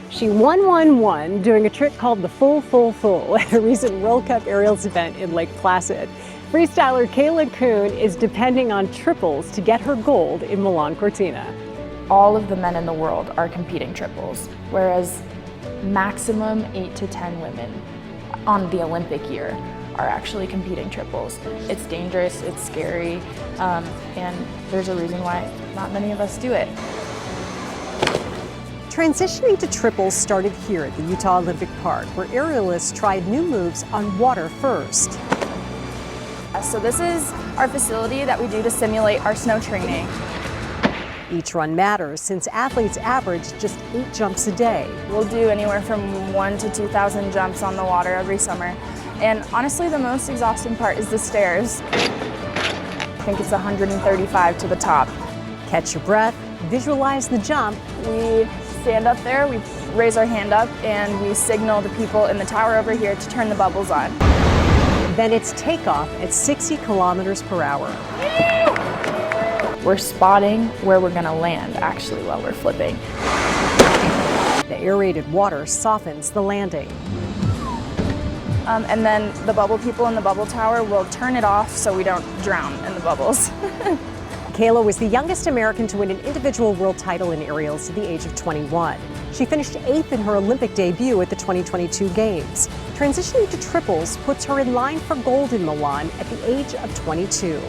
She won doing a trick called the full at a recent World Cup aerials event in Lake Placid. Freestyler Kayla Kuhn is depending on triples to get her gold in Milan Cortina. All of the men in the world are competing triples, whereas maximum 8 to 10 women on the Olympic year are actually competing triples. It's dangerous, it's scary, and there's a reason why not many of us do it. Transitioning to triples started here at the Utah Olympic Park, where aerialists tried new moves on water first. So this is our facility that we do to simulate our snow training. Each run matters since athletes average just 8 jumps a day. We'll do anywhere from 1,000 to 2,000 jumps on the water every summer. And honestly, the most exhausting part is the stairs. I think it's 135 to the top. Catch your breath, visualize the jump. We stand up there, we raise our hand up, and we signal the people in the tower over here to turn the bubbles on. Then it's takeoff at 60 kilometers per hour. We're spotting where we're gonna land actually while we're flipping. The aerated water softens the landing. And then the bubble people in the bubble tower will turn it off so we don't drown in the bubbles. Kayla was the youngest American to win an individual world title in aerials at the age of 21. She finished 8th in her Olympic debut at the 2022 Games. Transitioning to triples puts her in line for gold in Milan at the age of 22.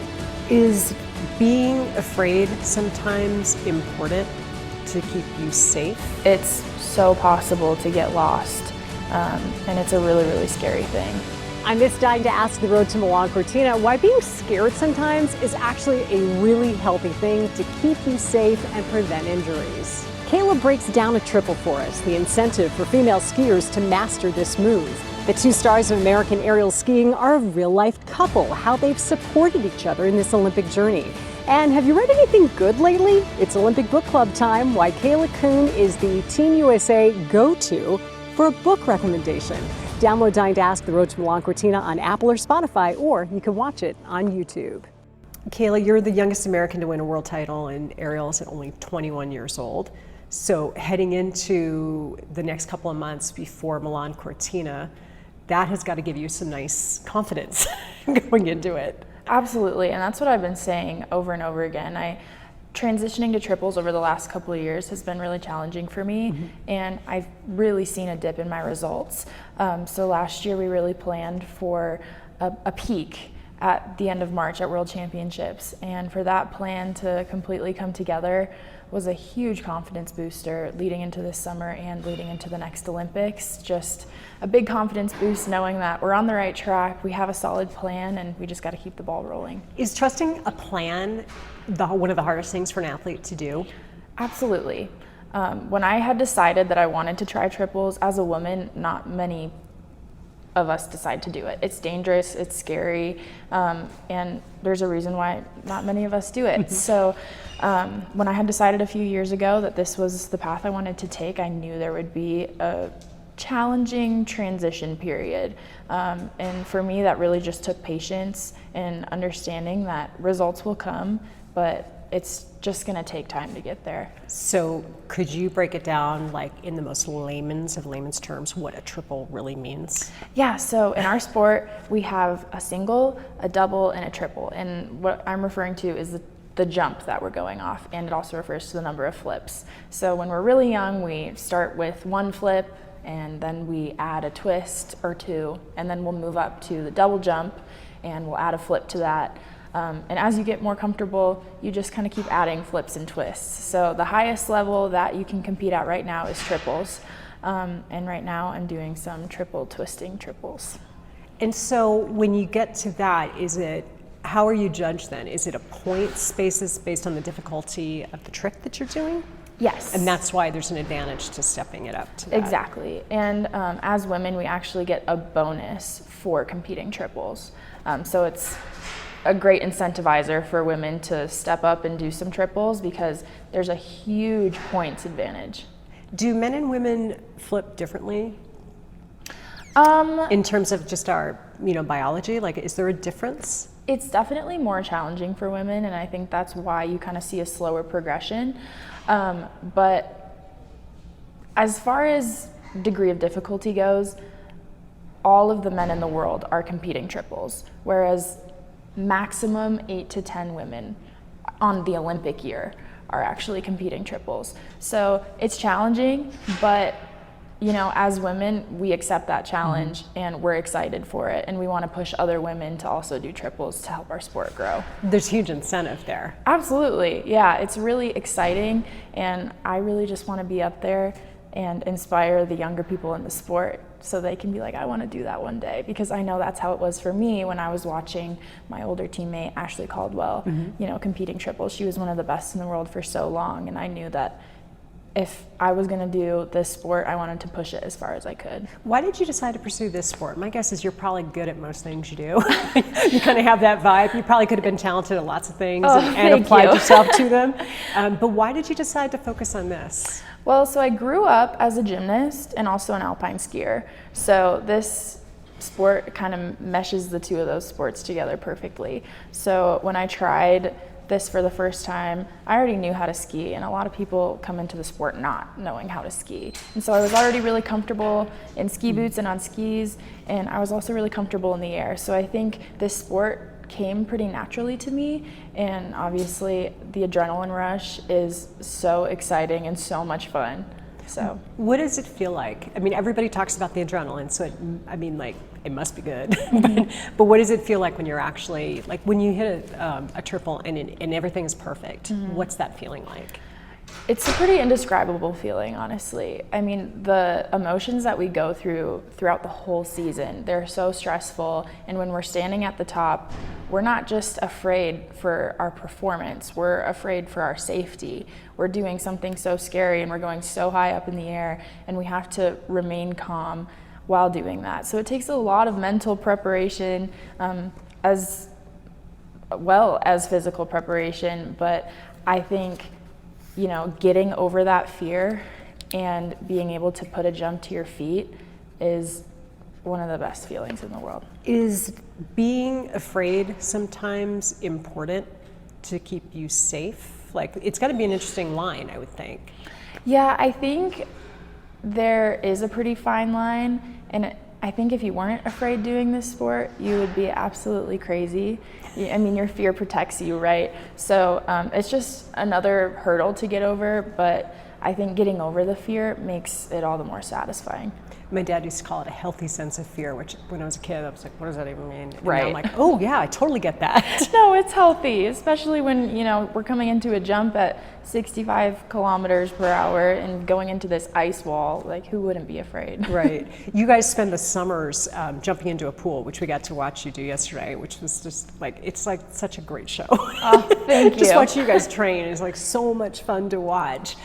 Is being afraid sometimes important to keep you safe? It's so possible to get lost, and it's a really, really scary thing. On this Dying to Ask the Road to Milan Cortina, why being scared sometimes is actually a really healthy thing to keep you safe and prevent injuries. Kayla breaks down a triple for us, the incentive for female skiers to master this move. The 2 stars of American aerial skiing are a real-life couple, how they've supported each other in this Olympic journey. And have you read anything good lately? It's Olympic Book Club time, why Kayla Kuhn is the Team USA go-to for a book recommendation. Download Dying to Ask the Road to Milan Cortina on Apple or Spotify, or you can watch it on YouTube. Kayla, you're the youngest American to win a world title in aerials at only 21 years old. So heading into the next couple of months before Milan Cortina, that has got to give you some nice confidence going into it. Absolutely, and that's what I've been saying over and over again. Transitioning to triples over the last couple of years has been really challenging for me, and I've really seen a dip in my results. So last year we really planned for a peak at the end of March at World Championships, and for that plan to completely come together was a huge confidence booster leading into this summer and leading into the next Olympics. Just a big confidence boost knowing that we're on the right track, we have a solid plan, and we just got to keep the ball rolling. Is trusting a plan one of the hardest things for an athlete to do? Absolutely. When I had decided that I wanted to try triples as a woman, not many of us decide to do it. It's dangerous, it's scary, and there's a reason why not many of us do it. So when I had decided a few years ago that this was the path I wanted to take, I knew there would be a challenging transition period. And for me, that really just took patience and understanding that results will come, but it's just gonna take time to get there. So could you break it down, like in the most layman's terms, what a triple really means? Yeah, so in our sport, we have a single, a double, and a triple. And what I'm referring to is the jump that we're going off, and it also refers to the number of flips. So when we're really young, we start with 1 flip, and then we add a twist or 2, and then we'll move up to the double jump, and we'll add a flip to that. And as you get more comfortable, you just kind of keep adding flips and twists. So the highest level that you can compete at right now is triples. And right now I'm doing some triple twisting triples. And so when you get to that, how are you judged then? Is it a points basis based on the difficulty of the trick that you're doing? Yes. And that's why there's an advantage to stepping it up to that. Exactly. And as women, we actually get a bonus for competing triples. So it's a great incentivizer for women to step up and do some triples because there's a huge points advantage. Do men and women flip differently? In terms of just our, biology, like, is there a difference? It's definitely more challenging for women, and I think that's why you kind of see a slower progression. But As far as degree of difficulty goes, all of the men in the world are competing triples, whereas maximum 8 to 10 women on the Olympic year are actually competing triples. So it's challenging, but you know, as women, we accept that challenge and we're excited for it, and we want to push other women to also do triples to help our sport grow. There's huge incentive there. Absolutely, yeah, it's really exciting, and I really just want to be up there and inspire the younger people in the sport so they can be like, I want to do that one day, because I know that's how it was for me when I was watching my older teammate Ashley Caldwell, you know, competing triples. She was one of the best in the world for so long, and I knew that if I was going to do this sport, I wanted to push it as far as I could. Why did you decide to pursue this sport? My guess is you're probably good at most things you do. You kind of have that vibe. You probably could have been talented at lots of things and applied yourself to them. But why did you decide to focus on this? Well, so I grew up as a gymnast and also an alpine skier. So this sport kind of meshes the two of those sports together perfectly. So when I tried this for the first time, I already knew how to ski, and a lot of people come into the sport not knowing how to ski. And so I was already really comfortable in ski boots and on skis, and I was also really comfortable in the air. So I think this sport came pretty naturally to me, and obviously the adrenaline rush is so exciting and so much fun. So what does it feel like? I mean, everybody talks about the adrenaline, so it must be good. But what does it feel like when you're actually, like when you hit a triple and everything is perfect? What's that feeling like? It's a pretty indescribable feeling, honestly. I mean, the emotions that we go through throughout the whole season, they're so stressful. And when we're standing at the top, we're not just afraid for our performance, we're afraid for our safety. We're doing something so scary and we're going so high up in the air, and we have to remain calm while doing that. So it takes a lot of mental preparation as well as physical preparation, but I think, you know, getting over that fear and being able to put a jump to your feet is one of the best feelings in the world. Is being afraid sometimes important to keep you safe? Like, it's got to be an interesting line, I would think. Yeah, I think there is a pretty fine line, and I think if you weren't afraid doing this sport, you would be absolutely crazy. I mean, your fear protects you, right? So it's just another hurdle to get over, but I think getting over the fear makes it all the more satisfying. My dad used to call it a healthy sense of fear, which when I was a kid, I was like, what does that even mean? And right. now I'm like, oh yeah, I totally get that. No, it's healthy, especially when, you know, we're coming into a jump at 65 kilometers per hour and going into this ice wall. Like, who wouldn't be afraid? Right. You guys spend the summers jumping into a pool, which we got to watch you do yesterday, which was just like, it's like such a great show. Oh, thank you. Just watching you guys train is like so much fun to watch.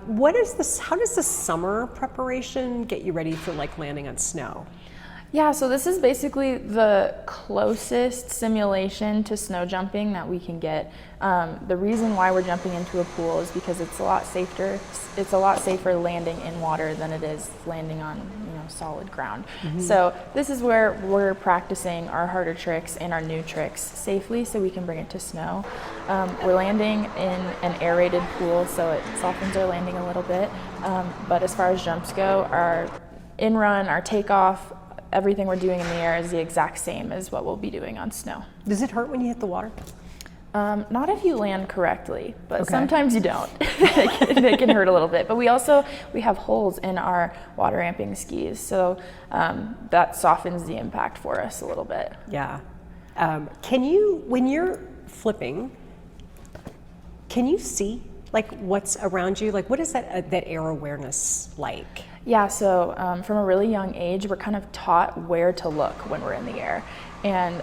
What is this? How does the summer preparation get you ready for like landing on snow? Yeah, so this is basically the closest simulation to snow jumping that we can get. The reason why we're jumping into a pool is because it's a lot safer. It's a lot safer landing in water than it is landing on, you know, solid ground. So this is where we're practicing our harder tricks and our new tricks safely, so we can bring it to snow. We're landing in an aerated pool, so it softens our landing a little bit. But as far as jumps go, our in-run, our takeoff, everything we're doing in the air is the exact same as what we'll be doing on snow. Does it hurt when you hit the water? Not if you land correctly, but Okay. sometimes you don't. They can hurt a little bit. But we have holes in our water ramping skis, so that softens the impact for us a little bit. Yeah. Can you, when you're flipping, can you see like what's around you? Like, what is that air awareness like? Yeah, so from a really young age, we're kind of taught where to look when we're in the air. And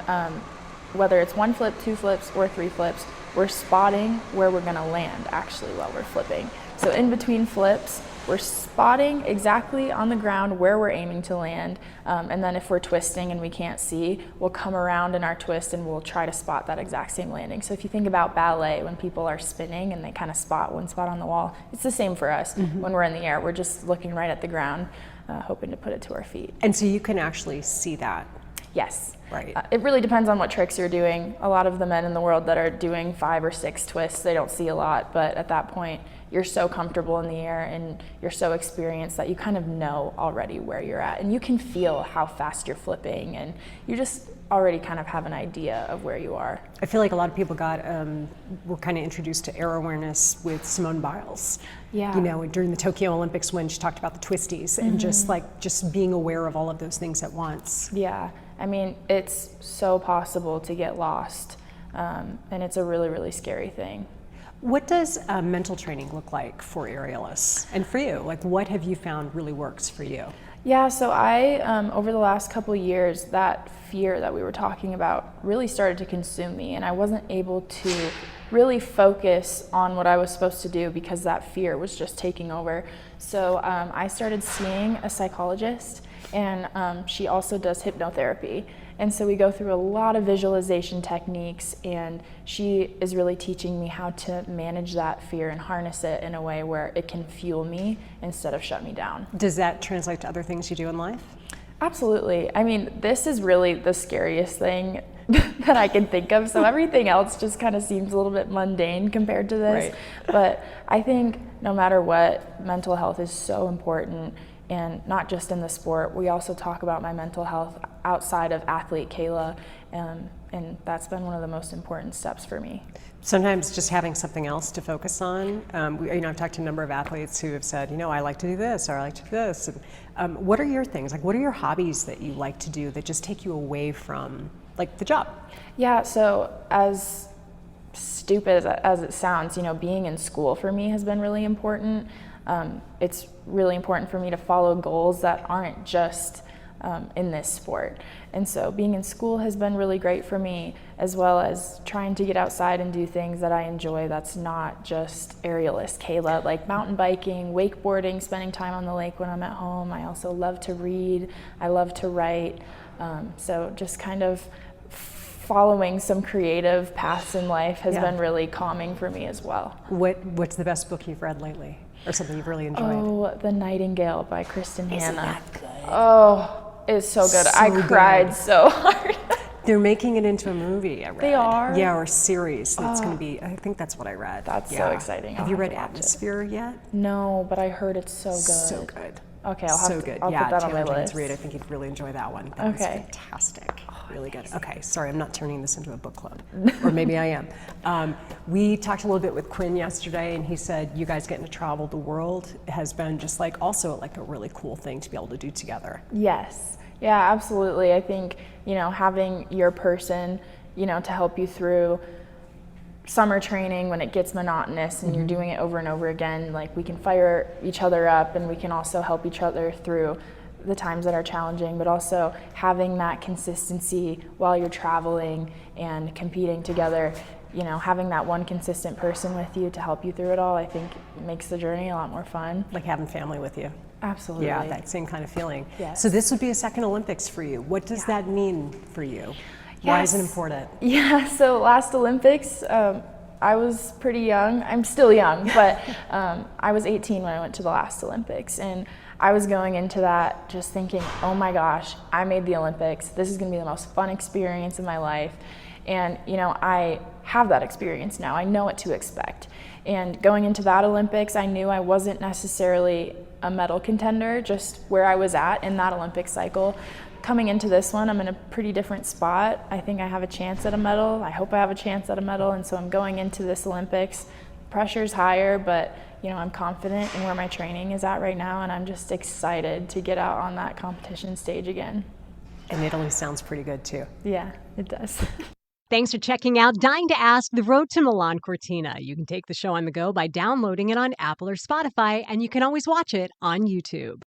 whether it's 1 flip, 2 flips, or 3 flips, we're spotting where we're gonna land actually while we're flipping. So in between flips, we're spotting exactly on the ground where we're aiming to land. And then if we're twisting and we can't see, we'll come around in our twist and we'll try to spot that exact same landing. So if you think about ballet, when people are spinning and they kind of spot one spot on the wall, it's the same for us. When we're in the air, we're just looking right at the ground, hoping to put it to our feet. And so you can actually see that. Yes. Right. It really depends on what tricks you're doing. A lot of the men in the world that are doing 5 or 6 twists, they don't see a lot, but at that point, you're so comfortable in the air and you're so experienced that you kind of know already where you're at, and you can feel how fast you're flipping, and you just already kind of have an idea of where you are. I feel like a lot of people were kind of introduced to air awareness with Simone Biles. Yeah. You know, during the Tokyo Olympics when she talked about the twisties and just being aware of all of those things at once. Yeah, I mean, it's so possible to get lost, and it's a really, really scary thing. What does mental training look like for aerialists and for you? Like, what have you found really works for you? Yeah, so I, over the last couple years, that fear that we were talking about really started to consume me, and I wasn't able to really focus on what I was supposed to do because that fear was just taking over. So I started seeing a psychologist, and she also does hypnotherapy. And so we go through a lot of visualization techniques, and she is really teaching me how to manage that fear and harness it in a way where it can fuel me instead of shut me down. Does that translate to other things you do in life? Absolutely. I mean, this is really the scariest thing that I can think of. So everything else just kind of seems a little bit mundane compared to this. Right. But I think no matter what, mental health is so important. And not just in the sport, we also talk about my mental health outside of athlete Kayla, and that's been one of the most important steps for me. Sometimes just having something else to focus on. I've talked to a number of athletes who have said, I like to do this, or I like to do this. And, what are your things? Like, what are your hobbies that you like to do that just take you away from, like, the job? Yeah, so as stupid as it sounds, being in school for me has been really important. It's really important for me to follow goals that aren't just in this sport. And so being in school has been really great for me, as well as trying to get outside and do things that I enjoy that's not just aerialist Kayla, like mountain biking, wakeboarding, spending time on the lake when I'm at home. I also love to read. I love to write. So just kind of following some creative paths in life has been really calming for me as well. What's the best book you've read lately, or something you've really enjoyed? Oh, The Nightingale by Kristen Isn't Hanna. that good? Oh, it's so good. So I cried good. so hard. They're making it into a movie, I read. They are? Yeah, or a series. That's going to be, I think that's what I read. That's so exciting. Have I'll you have read to watch it. Atmosphere yet? No, but I heard it's so good. So good. Okay, I'll have So to. good. I'll Yeah, put that on my Taylor Jenkins list. Reid, I think you'd really enjoy that one. That one's Okay. fantastic. Really good. Okay, sorry, I'm not turning this into a book club. Or maybe I am. We talked a little bit with Quinn yesterday, and he said you guys getting to travel the world has been just like also like a really cool thing to be able to do together. Yes. Yeah, absolutely. I think, having your person, to help you through summer training when it gets monotonous and you're doing it over and over again, like we can fire each other up, and we can also help each other through the times that are challenging, but also having that consistency while you're traveling and competing together, having that one consistent person with you to help you through it all, I think makes the journey a lot more fun. Like having family with you. Absolutely. Yeah, that same kind of feeling. Yes. So this would be a second Olympics for you. What does that mean for you? Why is it Yes. important? Yeah, so last Olympics, I was pretty young. I'm still young, but I was 18 when I went to the last Olympics, and I was going into that just thinking, oh my gosh, I made the Olympics. This is gonna be the most fun experience of my life. And I have that experience now. I know what to expect. And going into that Olympics, I knew I wasn't necessarily a medal contender, just where I was at in that Olympic cycle. Coming into this one, I'm in a pretty different spot. I think I have a chance at a medal. I hope I have a chance at a medal. And so I'm going into this Olympics. Pressure's higher, but I'm confident in where my training is at right now, and I'm just excited to get out on that competition stage again. And Italy sounds pretty good too. Yeah, it does. Thanks for checking out Dying to Ask The Road to Milan Cortina. You can take the show on the go by downloading it on Apple or Spotify, and you can always watch it on YouTube.